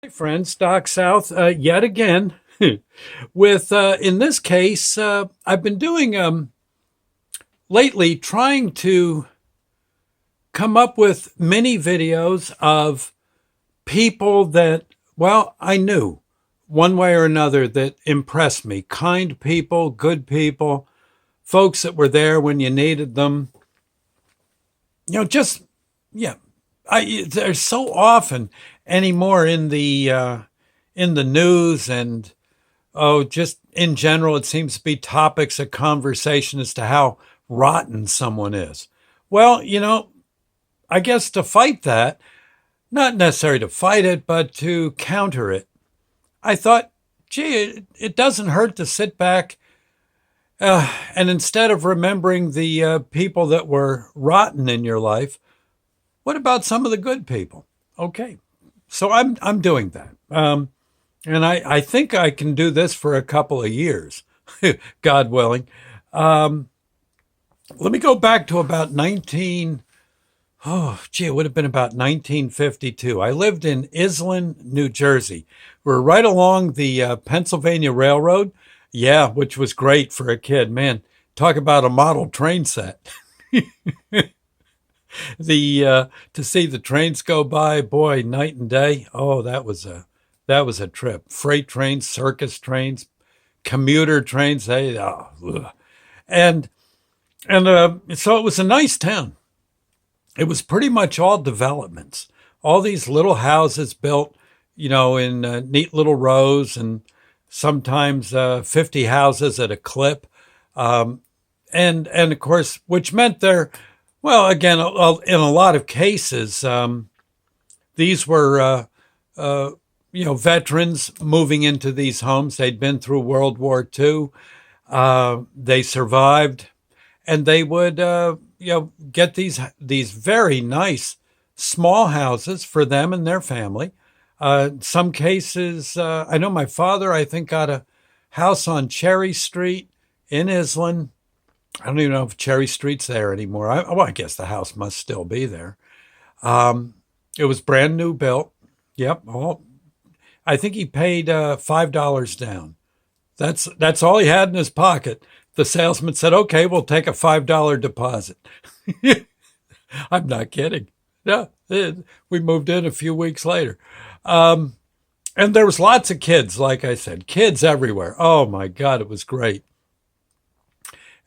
Hi, friends, Doc South, yet again. With in this case, I've been doing lately trying to come up with mini videos of people that, well, I knew one way or another that impressed me. Kind people, good people, folks that were there when you needed them. Just yeah. There's so often anymore in the news and just in general, it seems to be topics of conversation as to how rotten someone is. Well, I guess to fight that, not necessarily to fight it, but to counter it, I thought, gee, it doesn't hurt to sit back and instead of remembering the people that were rotten in your life, what about some of the good people? Okay, so I'm doing that. And I think I can do this for a couple of years, God willing. Um, Let me go back to about it would have been about 1952. I lived in Iselin, New Jersey. We're right along the Pennsylvania Railroad. Yeah, which was great for a kid. Man, talk about a model train set. The To see the trains go by, boy, night and day. Oh, that was a trip. Freight trains, circus trains, commuter trains. Ugh. and so it was a nice town. It was pretty much all developments, all these little houses built, in neat little rows, and sometimes 50 houses at a clip. Um, and of course, which meant there, well, again, in a lot of cases, these were veterans moving into these homes. They'd been through World War II. They survived, and they would get these very nice small houses for them and their family. Some cases, I know my father, I think, got a house on Cherry Street in Islin. I don't even know if Cherry Street's there anymore. I guess the house must still be there. Um, it was brand new built. Yep. Well, I think he paid $5 down. That's all he had in his pocket. The salesman said, "Okay, we'll take a $5 deposit." I'm not kidding. No, we moved in a few weeks later. Um, and there was lots of kids, like I said, kids everywhere. Oh my God, it was great.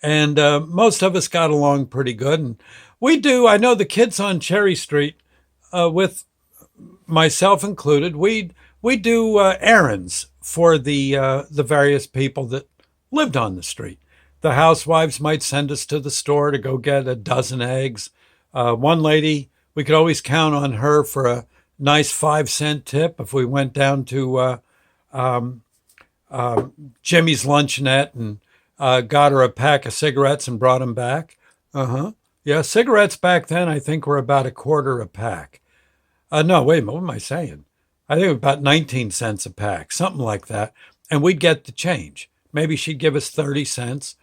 And most of us got along pretty good. And we do. I know the kids on Cherry Street, with myself included, we do errands for the various people that lived on the street. The housewives might send us to the store to go get a dozen eggs. One lady, we could always count on her for a nice 5-cent tip if we went down to um, Jimmy's Lunchonette and got her a pack of cigarettes and brought them back. Uh huh. Yeah, cigarettes back then I think were about a quarter a pack. No, wait a minute, what am I saying? I think about 19 cents a pack, something like that. And we'd get the change. Maybe she'd give us 30 cents,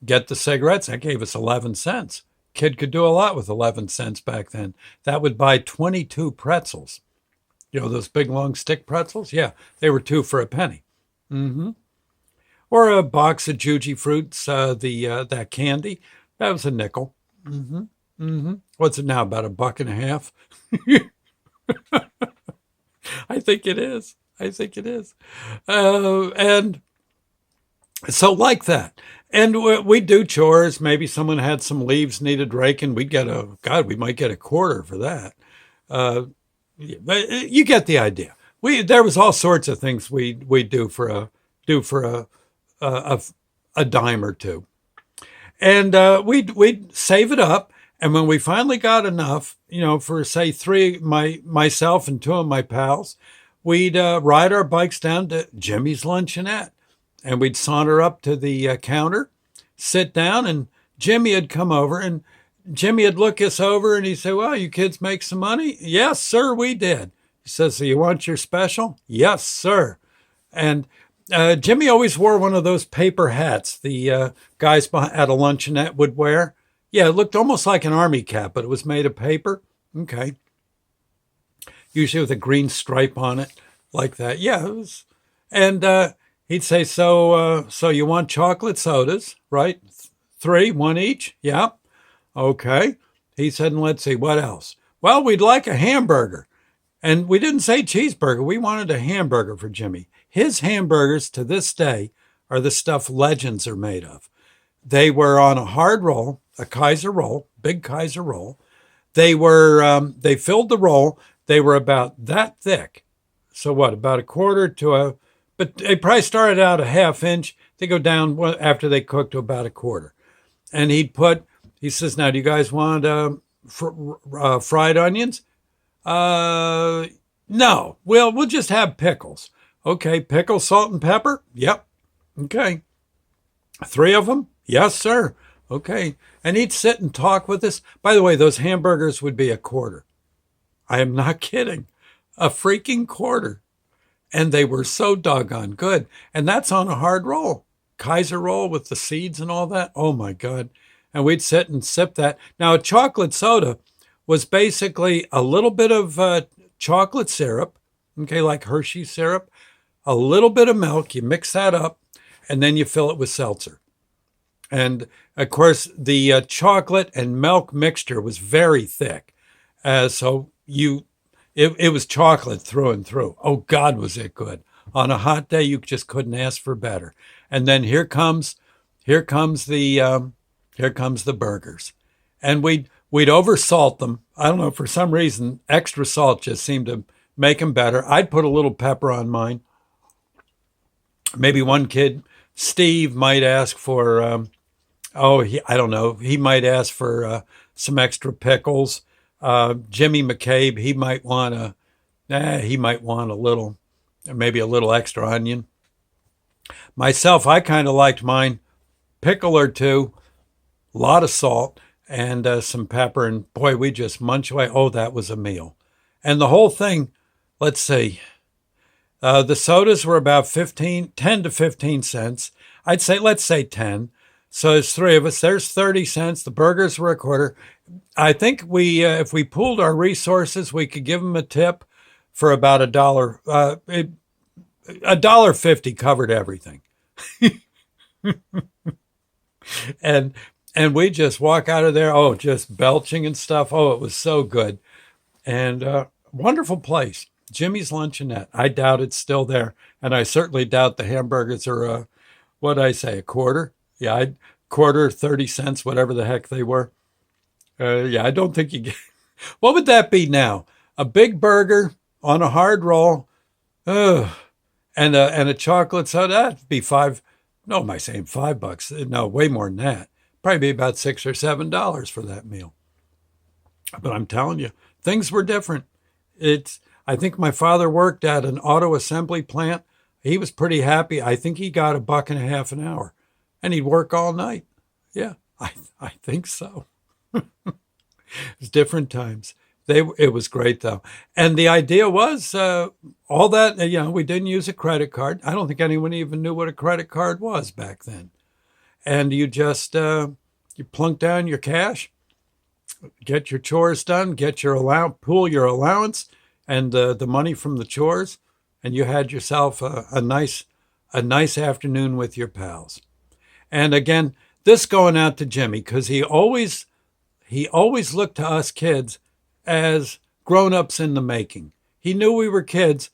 get the cigarettes. That gave us 11 cents. Kid could do a lot with 11 cents back then. That would buy 22 pretzels. Those big long stick pretzels? Yeah, they were two for a penny. Mm-hmm. Or a box of Juji Fruits, the that candy. That was a nickel. Mm-hmm. Mm-hmm. What's it now? About a buck and a half? I think it is. I think it is. And so like that. And we'd do chores. Maybe someone had some leaves needed raking. We might get a quarter for that. Uh, but you get the idea. There was all sorts of things we do for a, a dime or two. And we'd save it up. And when we finally got enough, for say myself and two of my pals, we'd ride our bikes down to Jimmy's Lunchonette, and we'd saunter up to the counter, sit down, and Jimmy had come over, and Jimmy would look us over, and he'd say, "Well, you kids make some money?" "Yes, sir, we did." He says, "So you want your special?" "Yes, sir." And Jimmy always wore one of those paper hats the guys at a luncheonette would wear. Yeah, it looked almost like an army cap, but it was made of paper. Okay. Usually with a green stripe on it. like that. Yeah, it was, and he'd say, so you want chocolate sodas, right? Three, one each. Yeah, okay. He said, and let's see what else. Well, we'd like a hamburger. And we didn't say cheeseburger. We wanted a hamburger for Jimmy. His hamburgers to this day are the stuff legends are made of. They were on a hard roll, a Kaiser roll, big Kaiser roll. They filled the roll. They were about that thick. So what, about a quarter to a, but they probably started out a half inch. They go down after they cook to about a quarter. And he says, now, do you guys want fried onions? Uh, no. We'll just have pickles. Okay, pickle, salt, and pepper? Yep. Okay. Three of them? Yes, sir. Okay. And he'd sit and talk with us. By the way, those hamburgers would be a quarter. I am not kidding. A freaking quarter. And they were so doggone good. And that's on a hard roll. Kaiser roll with the seeds and all that. Oh my God. And we'd sit and sip that. Now, a chocolate soda was basically a little bit of chocolate syrup, okay, like Hershey syrup, a little bit of milk. You mix that up, and then you fill it with seltzer. And of course, the chocolate and milk mixture was very thick, so it was chocolate through and through. Oh God, was it good! On a hot day, you just couldn't ask for better. And then here comes the burgers, and we'd oversalt them. I don't know, for some reason, extra salt just seemed to make them better. I'd put a little pepper on mine. Maybe one kid, Steve, might ask for, I don't know, he might ask for some extra pickles. Jimmy McCabe, he might want a little, maybe a little extra onion. Myself, I kind of liked mine, pickle or two, a lot of salt, and some pepper. And boy, we just munch away. Oh, that was a meal. And the whole thing, let's see, the sodas were about 10 to 15 cents. Let's say 10. So there's three of us. There's 30 cents. The burgers were a quarter. I think if we pooled our resources, we could give them a tip for about $1. $1.50 covered everything. and and we just walk out of there, oh, just belching and stuff. Oh, it was so good. And wonderful place. Jimmy's Lunchonette. I doubt it's still there. And I certainly doubt the hamburgers are, what'd I say, a quarter? Yeah, quarter, 30 cents, whatever the heck they were. Yeah, I don't think you get. What would that be now? A big burger on a hard roll, and a chocolate soda. That'd be five. No, am I saying $5? No, way more than that. Probably be about $6 or $7 for that meal. But I'm telling you, things were different. I think my father worked at an auto assembly plant. He was pretty happy. I think he got $1.50 an hour, and he'd work all night. Yeah, I think so. It's different times. It was great though, and the idea was all that we didn't use a credit card. I don't think anyone even knew what a credit card was back then, and you just you plunk down your cash, get your chores done, get your pool your allowance, and the money from the chores, and you had yourself a nice afternoon with your pals. And again, this going out to Jimmy because he always looked to us kids as grown-ups in the making. He knew we were kids,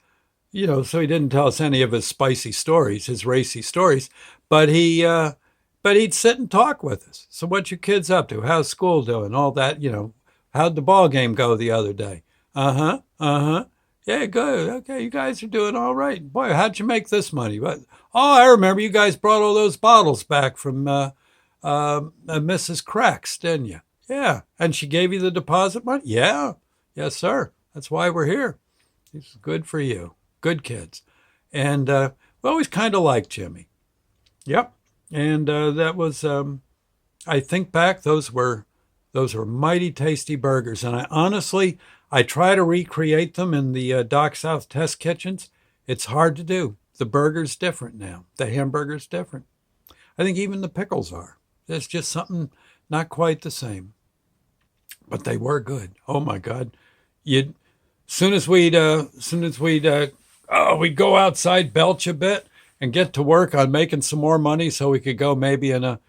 so he didn't tell us any of his spicy stories, his racy stories, but he'd sit and talk with us. So what you kids up to? How's school doing? All that, how'd the ball game go the other day? Uh-huh. Yeah, good. Okay, you guys are doing all right. Boy, how'd you make this money? Oh, I remember you guys brought all those bottles back from Mrs. Cracks, didn't you? Yeah. And she gave you the deposit money? Yeah. Yes, sir. That's why we're here. It's good for you. Good kids. And we always kind of liked Jimmy. Yep. And that was, I think back, those were mighty tasty burgers. And I try to recreate them in the Doc South test kitchens. It's hard to do. The burger's different now. The hamburger's different. I think even the pickles are. There's just something not quite the same, but they were good. Oh my God! Soon as we'd Oh, we'd go outside, belch a bit, and get to work on making some more money so we could go maybe in a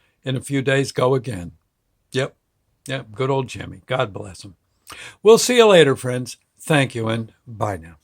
few days go again. Yep. Yep. Good old Jimmy. God bless him. We'll see you later, friends. Thank you and bye now.